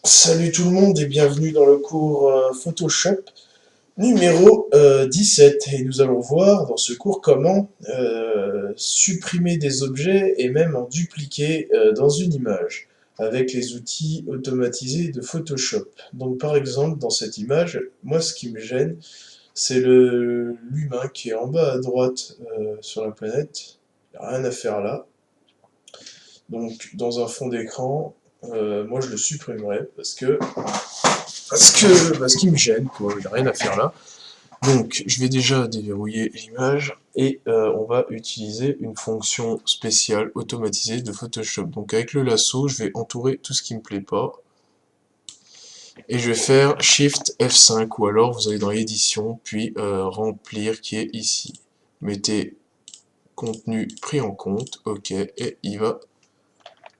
Salut tout le monde et bienvenue dans le cours Photoshop numéro 17. Et nous allons voir dans ce cours comment supprimer des objets et même en dupliquer dans une image avec les outils automatisés de Photoshop. Donc par exemple dans cette image, moi ce qui me gêne c'est l'humain qui est en bas à droite sur la planète. Il n'y a rien à faire là. Donc dans un fond d'écran, moi je le supprimerai parce qu'il me gêne, quoi. Il n'y a rien à faire là. Donc, je vais déjà déverrouiller l'image et on va utiliser une fonction spéciale automatisée de Photoshop. Donc, avec le lasso, je vais entourer tout ce qui me plaît pas et je vais faire Shift F5 ou alors vous allez dans l'édition puis remplir qui est ici. Mettez contenu pris en compte, ok, et il va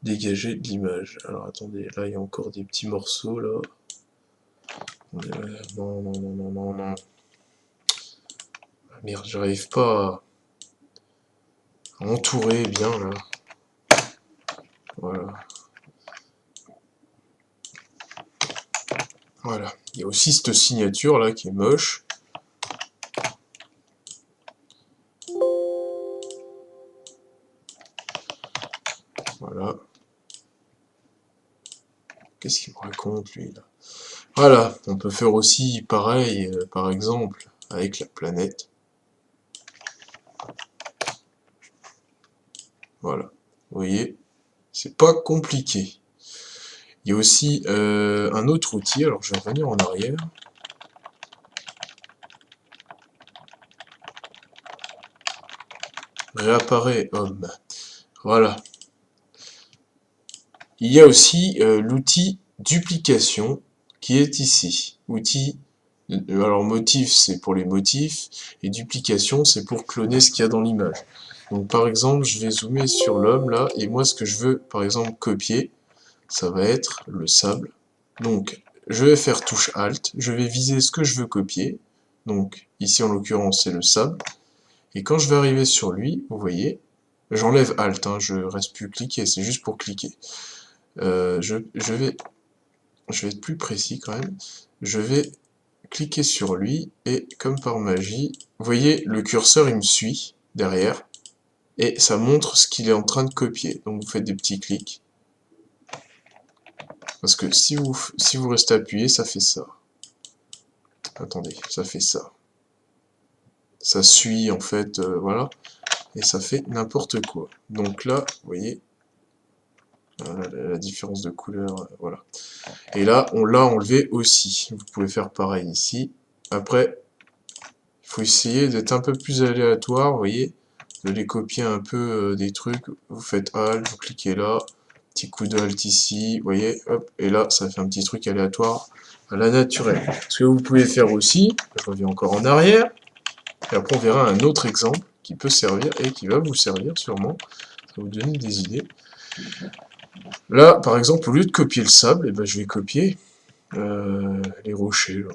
dégager de l'image. Alors attendez, là il y a encore des petits morceaux là. Non, non, non, non, non, non. Merde, j'arrive pas à entourer bien là. Voilà. Voilà. Il y a aussi cette signature là qui est moche. Voilà. Qu'est-ce qu'il me raconte lui là? Voilà. On peut faire aussi pareil, par exemple, avec la planète. Voilà. Vous voyez, c'est pas compliqué. Il y a aussi un autre outil, alors je vais revenir en arrière. Réapparaît homme. Voilà. Il y a aussi l'outil duplication qui est ici. Outil, alors motif c'est pour les motifs et duplication c'est pour cloner ce qu'il y a dans l'image. Donc par exemple je vais zoomer sur l'homme là et moi ce que je veux par exemple copier ça va être le sable. Donc je vais faire touche Alt, je vais viser ce que je veux copier. Donc ici en l'occurrence c'est le sable. Et quand je vais arriver sur lui, vous voyez, j'enlève Alt, hein, je reste plus cliquer, c'est juste pour cliquer. Je vais être plus précis quand même. Je vais cliquer sur lui et comme par magie, vous voyez le curseur il me suit derrière et ça montre ce qu'il est en train de copier. Donc vous faites des petits clics. Parce que si vous restez appuyé, ça fait ça. Attendez, ça fait ça. Ça suit en fait, voilà. Et ça fait n'importe quoi. Donc là, vous voyez, voilà, la différence de couleur, voilà. Et là, on l'a enlevé aussi. Vous pouvez faire pareil ici. Après, il faut essayer d'être un peu plus aléatoire, vous voyez. Vous allez copier un peu des trucs. Vous faites Alt, vous cliquez là. Petit coup d'Alt ici, vous voyez. Hop, et là, ça fait un petit truc aléatoire à la naturelle. Ce que vous pouvez faire aussi, je reviens encore en arrière. Et après, on verra un autre exemple qui peut servir et qui va vous servir sûrement. Ça va vous donner des idées. Là, par exemple, au lieu de copier le sable, eh ben, je vais copier les rochers. Là.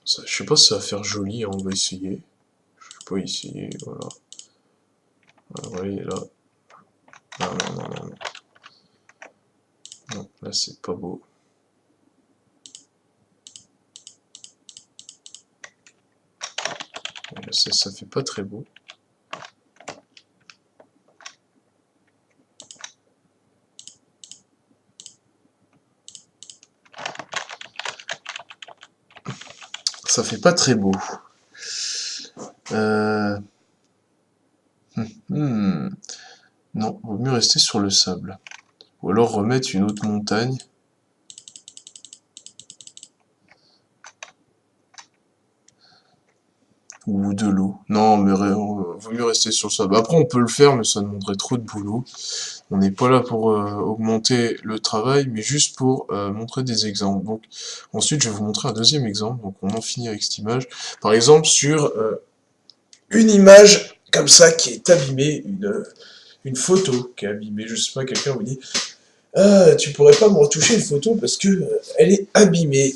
Ça, je sais pas si ça va faire joli, hein, on va essayer. Je vais pas essayer, voilà. Voilà, vous voyez là. Non, non, non, non, non. Non, là c'est pas beau. Ça fait pas très beau. Ça fait pas très beau. Euh... Non, vaut mieux rester sur le sable. Ou alors remettre une autre montagne. Ou de l'eau. Non, mais vaut mieux rester sur le sable. Après, on peut le faire, mais ça demanderait trop de boulot. On n'est pas là pour augmenter le travail, mais juste pour montrer des exemples. Donc, ensuite, je vais vous montrer un deuxième exemple. Donc, on en finit avec cette image. Par exemple, sur une image comme ça qui est abîmée, une photo qui est abîmée. Je sais pas, quelqu'un vous dit ah, tu pourrais pas me retoucher une photo parce que elle est abîmée.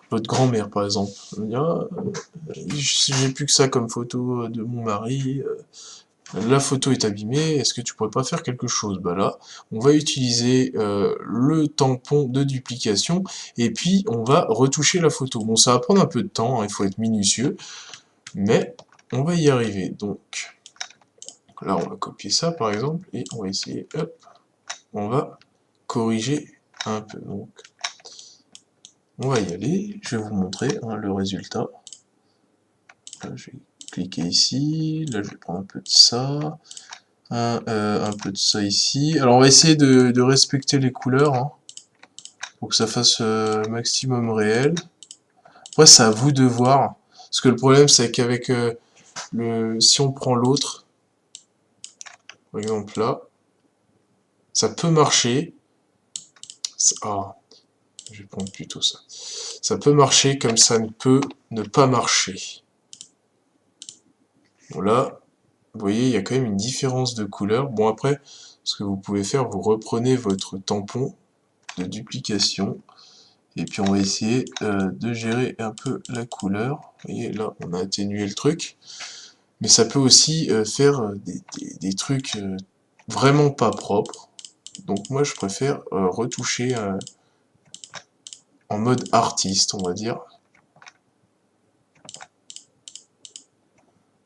Votre grand-mère, par exemple. Elle me dit, ah, j'ai plus que ça comme photo de mon mari. la photo est abîmée, est-ce que tu pourrais pas faire quelque chose? Bah là, on va utiliser le tampon de duplication, et puis on va retoucher la photo. Bon, ça va prendre un peu de temps, hein, il faut être minutieux, mais on va y arriver. Donc, là, on va copier ça, par exemple, et on va essayer, hop, on va corriger un peu. Donc, on va y aller, je vais vous montrer hein, le résultat. Là, je vais cliquer ici, là, je vais prendre un peu de ça. Un peu de ça ici. Alors on va essayer de respecter les couleurs hein, pour que ça fasse maximum réel. Après c'est à vous de voir. Parce que le problème c'est qu'avec si on prend l'autre, par exemple là, ça peut marcher. Ah, je vais prendre plutôt ça. Ça peut marcher comme ça ne peut ne pas marcher. Bon là, vous voyez, il y a quand même une différence de couleur. Bon après, ce que vous pouvez faire, vous reprenez votre tampon de duplication. Et puis on va essayer de gérer un peu la couleur. Vous voyez, là on a atténué le truc. Mais ça peut aussi faire des trucs vraiment pas propres. Donc moi je préfère retoucher en mode artiste, on va dire.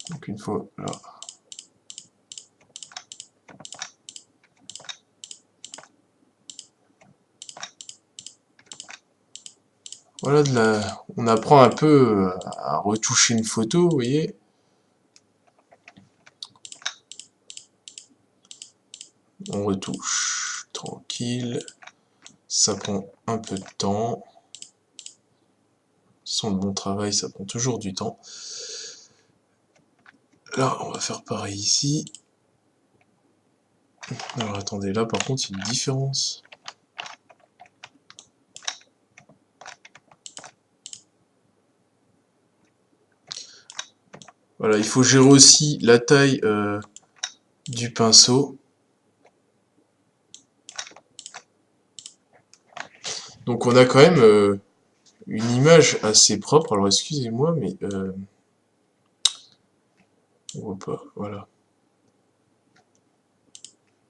Donc une fois là. Voilà, on apprend un peu à retoucher une photo, vous voyez. On retouche tranquille. Ça prend un peu de temps. Sans le bon travail, ça prend toujours du temps. Là, on va faire pareil ici. Alors attendez, là par contre, il y a une différence. Voilà, il faut gérer aussi la taille du pinceau. Donc on a quand même une image assez propre. Alors excusez-moi, mais on voit pas. Voilà.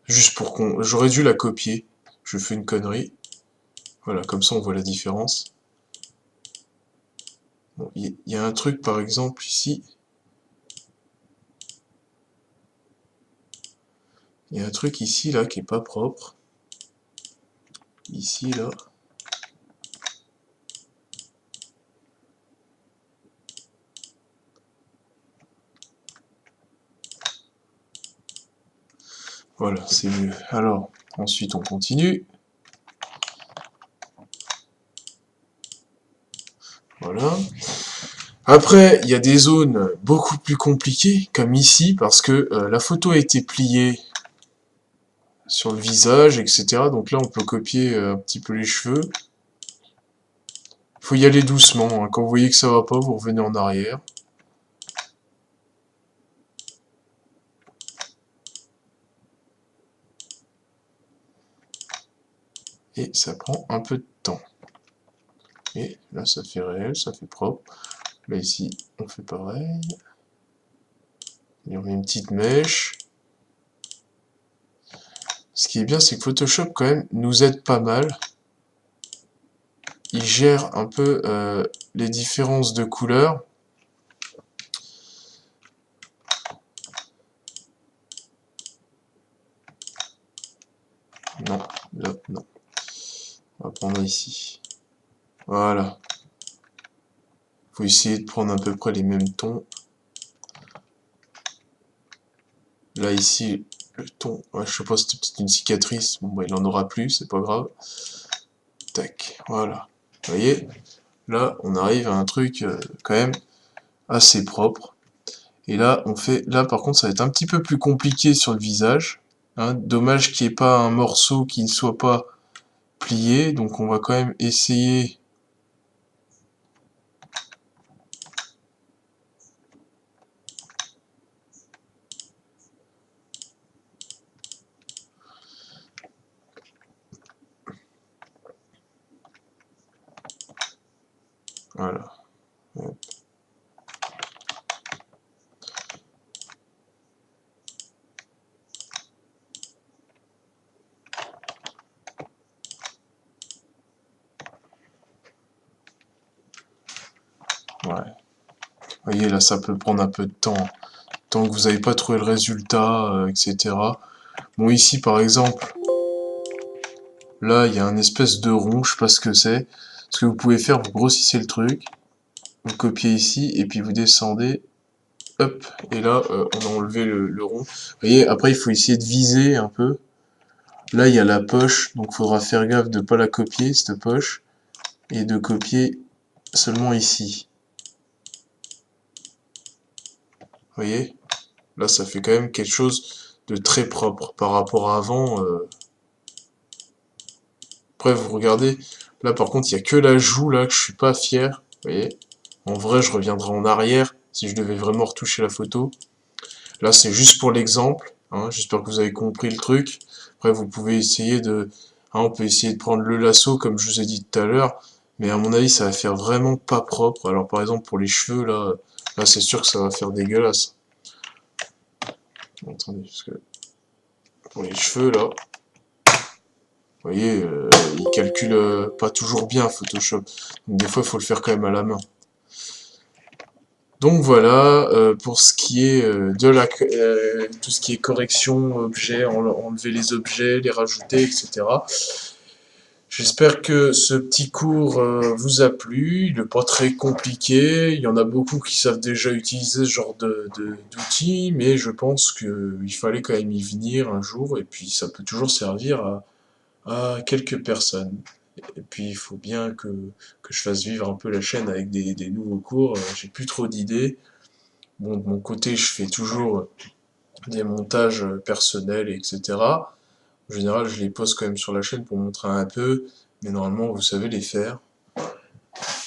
Juste pour qu'on... J'aurais dû la copier. Je fais une connerie. Voilà, comme ça on voit la différence. Bon, il y a un truc par exemple ici. Il y a un truc ici là qui est pas propre. Ici là. Voilà, c'est mieux. Alors, ensuite on continue. Voilà. Après, il y a des zones beaucoup plus compliquées, comme ici, parce que la photo a été pliée sur le visage, etc. Donc là, on peut copier un petit peu les cheveux. Il faut y aller doucement, hein. Quand vous voyez que ça va pas, vous revenez en arrière. Et ça prend un peu de temps. Et là, ça fait réel, ça fait propre. Là, ici, on fait pareil. Et on met une petite mèche. Ce qui est bien, c'est que Photoshop, quand même, nous aide pas mal. Il gère un peu les différences de couleurs. Non, là, non. On va prendre ici. Voilà. Faut essayer de prendre à peu près les mêmes tons. Là, ici, le ton... Ouais, je sais pas, c'était peut-être une cicatrice. Bon, bah, il en aura plus, c'est pas grave. Tac, voilà. Vous voyez? Là, on arrive à un truc quand même assez propre. Et là, on fait... Là, par contre, ça va être un petit peu plus compliqué sur le visage. Hein. Dommage qu'il n'y ait pas un morceau qui ne soit pas plié. Donc, on va quand même essayer... Voilà. Vous voyez, là, ça peut prendre un peu de temps. Tant que vous n'avez pas trouvé le résultat, etc. Bon, ici, par exemple, là, il y a un espèce de rond, je sais pas ce que c'est. Ce que vous pouvez faire, vous grossissez le truc, vous copiez ici, et puis vous descendez, hop, et là, on a enlevé le rond. Vous voyez, après, il faut essayer de viser un peu. Là, il y a la poche, donc il faudra faire gaffe de ne pas la copier, cette poche, et de copier seulement ici. Vous voyez? Là, ça fait quand même quelque chose de très propre par rapport à avant. Après, vous regardez, là, par contre, il n'y a que la joue, là, que je suis pas fier. Vous voyez? En vrai, je reviendrai en arrière, si je devais vraiment retoucher la photo. Là, c'est juste pour l'exemple, hein. J'espère que vous avez compris le truc. Après, vous pouvez essayer de... hein, on peut essayer de prendre le lasso, comme je vous ai dit tout à l'heure. Mais à mon avis, ça va faire vraiment pas propre. Alors, par exemple, pour les cheveux, là c'est sûr que ça va faire dégueulasse. Attendez, parce que... pour les cheveux, là... Vous voyez, il calcule pas toujours bien Photoshop. Donc des fois, il faut le faire quand même à la main. Donc voilà, pour ce qui est tout ce qui est correction, objets, enlever les objets, les rajouter, etc. J'espère que ce petit cours vous a plu. Il n'est pas très compliqué. Il y en a beaucoup qui savent déjà utiliser ce genre d'outils, mais je pense qu'il fallait quand même y venir un jour, et puis ça peut toujours servir à quelques personnes. Et puis il faut bien que je fasse vivre un peu la chaîne avec des nouveaux cours. J'ai plus trop d'idées. Bon, de mon côté, je fais toujours des montages personnels, etc. En général, je les poste quand même sur la chaîne pour montrer un peu, mais normalement, vous savez les faire.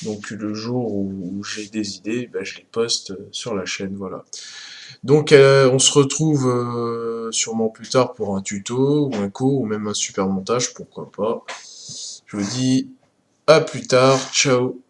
Donc le jour où j'ai des idées, ben, je les poste sur la chaîne, voilà. Donc on se retrouve sûrement plus tard pour un tuto, ou un cours, ou même un super montage, pourquoi pas. Je vous dis à plus tard, ciao.